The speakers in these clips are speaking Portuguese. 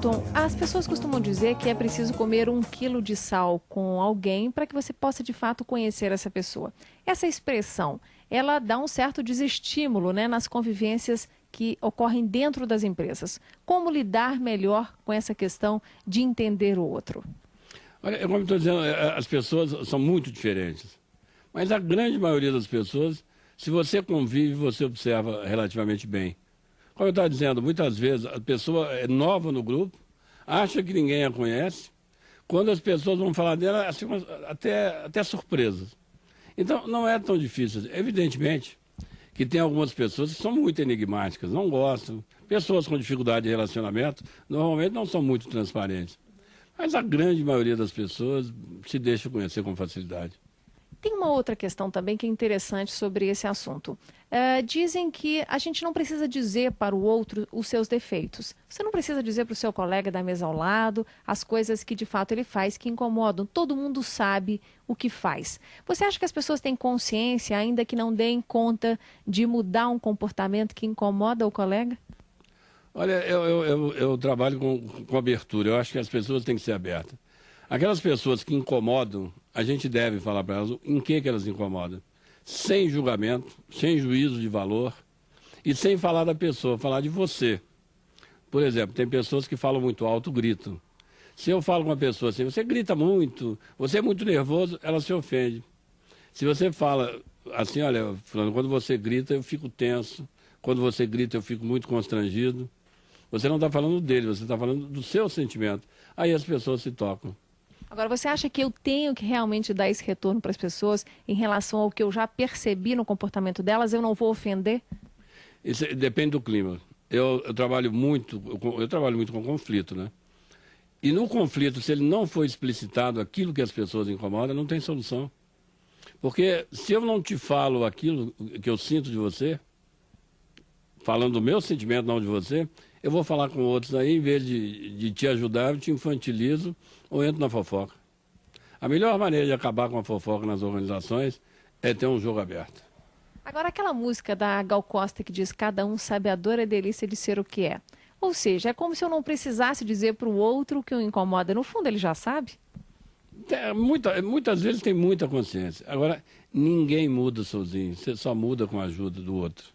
Hamilton, as pessoas costumam dizer que é preciso comer 1 quilo de sal com alguém para que você possa de fato conhecer essa pessoa. Essa expressão, ela dá um certo desestímulo, né, nas convivências que ocorrem dentro das empresas. Como lidar melhor com essa questão de entender o outro? Olha, como eu estou dizendo, as pessoas são muito diferentes. Mas a grande maioria das pessoas, se você convive, você observa relativamente bem. Como eu estava dizendo, muitas vezes a pessoa é nova no grupo, acha que ninguém a conhece. Quando as pessoas vão falar dela, assim, até surpresas. Então, não é tão difícil. Evidentemente que tem algumas pessoas que são muito enigmáticas, não gostam. Pessoas com dificuldade de relacionamento, normalmente não são muito transparentes. Mas a grande maioria das pessoas se deixa conhecer com facilidade. Tem uma outra questão também que é interessante sobre esse assunto. Dizem que a gente não precisa dizer para o outro os seus defeitos. Você não precisa dizer para o seu colega da mesa ao lado as coisas que de fato ele faz que incomodam. Todo mundo sabe o que faz. Você acha que as pessoas têm consciência, ainda que não deem conta, de mudar um comportamento que incomoda o colega? Olha, eu trabalho com abertura. Eu acho que as pessoas têm que ser abertas. Aquelas pessoas que incomodam, a gente deve falar para elas em que elas incomodam. Sem julgamento, sem juízo de valor e sem falar da pessoa, falar de você. Por exemplo, tem pessoas que falam muito alto, gritam. Se eu falo com uma pessoa assim, você grita muito, você é muito nervoso, ela se ofende. Se você fala assim, olha, fulano, quando você grita eu fico tenso, quando você grita eu fico muito constrangido. Você não está falando dele, você está falando do seu sentimento. Aí as pessoas se tocam. Agora, você acha que eu tenho que realmente dar esse retorno para as pessoas em relação ao que eu já percebi no comportamento delas? Eu não vou ofender? Isso depende do clima. Eu trabalho muito com conflito, né? E no conflito, se ele não for explicitado aquilo que as pessoas incomodam, não tem solução. Porque se eu não te falo aquilo que eu sinto de você, falando do meu sentimento, não de você, eu vou falar com outros aí, em vez de te ajudar, eu te infantilizo ou entro na fofoca. A melhor maneira de acabar com a fofoca nas organizações é ter um jogo aberto. Agora, aquela música da Gal Costa que diz cada um sabe a dor e a delícia de ser o que é. Ou seja, é como se eu não precisasse dizer para o outro o que o incomoda. No fundo, ele já sabe? Muitas vezes tem muita consciência. Agora, ninguém muda sozinho, você só muda com a ajuda do outro.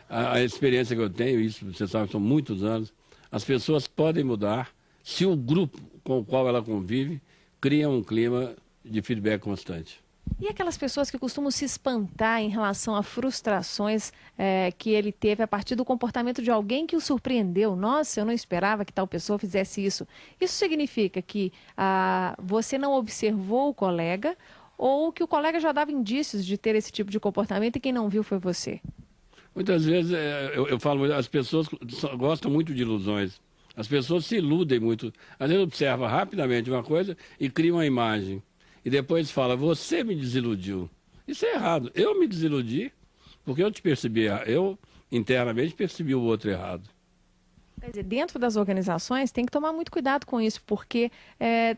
A experiência que eu tenho, isso você sabe, são muitos anos, as pessoas podem mudar se o grupo com o qual ela convive cria um clima de feedback constante. E aquelas pessoas que costumam se espantar em relação a frustrações que ele teve a partir do comportamento de alguém que o surpreendeu? Nossa, eu não esperava que tal pessoa fizesse isso. Isso significa que você não observou o colega ou que o colega já dava indícios de ter esse tipo de comportamento e quem não viu foi você? Muitas vezes, eu falo, as pessoas gostam muito de ilusões. As pessoas se iludem muito. Às vezes observa rapidamente uma coisa e cria uma imagem. E depois fala, você me desiludiu. Isso é errado. Eu me desiludi porque eu te percebi, eu internamente percebi o outro errado. Quer dizer, dentro das organizações tem que tomar muito cuidado com isso, porque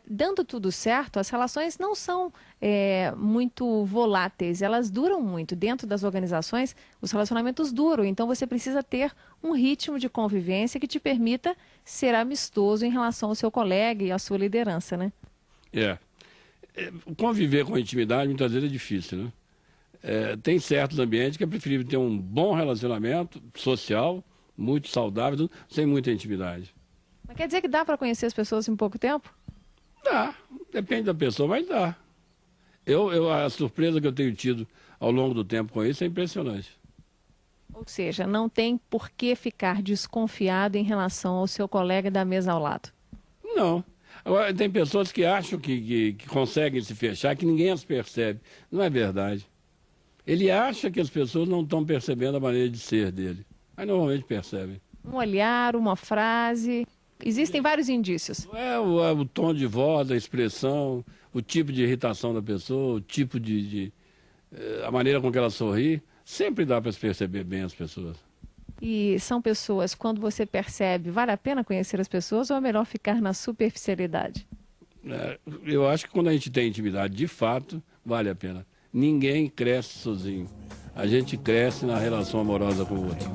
dando tudo certo, as relações não são muito voláteis, elas duram muito. Dentro das organizações, os relacionamentos duram, então você precisa ter um ritmo de convivência que te permita ser amistoso em relação ao seu colega e à sua liderança, né? Conviver com a intimidade muitas vezes é difícil, né? Tem certos ambientes que é preferível ter um bom relacionamento social, muito saudável, sem muita intimidade. Mas quer dizer que dá para conhecer as pessoas em pouco tempo? Dá, depende da pessoa, mas dá. A surpresa que eu tenho tido ao longo do tempo com isso é impressionante. Ou seja, não tem por que ficar desconfiado em relação ao seu colega da mesa ao lado. Não. Agora, tem pessoas que acham que conseguem se fechar, que ninguém as percebe. Não é verdade. Ele acha que as pessoas não estão percebendo a maneira de ser dele. Mas normalmente percebem. Um olhar, uma frase. Existem vários indícios. O tom de voz, a expressão, o tipo de irritação da pessoa, o tipo a maneira com que ela sorri. Sempre dá para se perceber bem as pessoas. E são pessoas, quando você percebe, vale a pena conhecer as pessoas ou é melhor ficar na superficialidade? Eu acho que quando a gente tem intimidade, de fato, vale a pena. Ninguém cresce sozinho. A gente cresce na relação amorosa com o outro.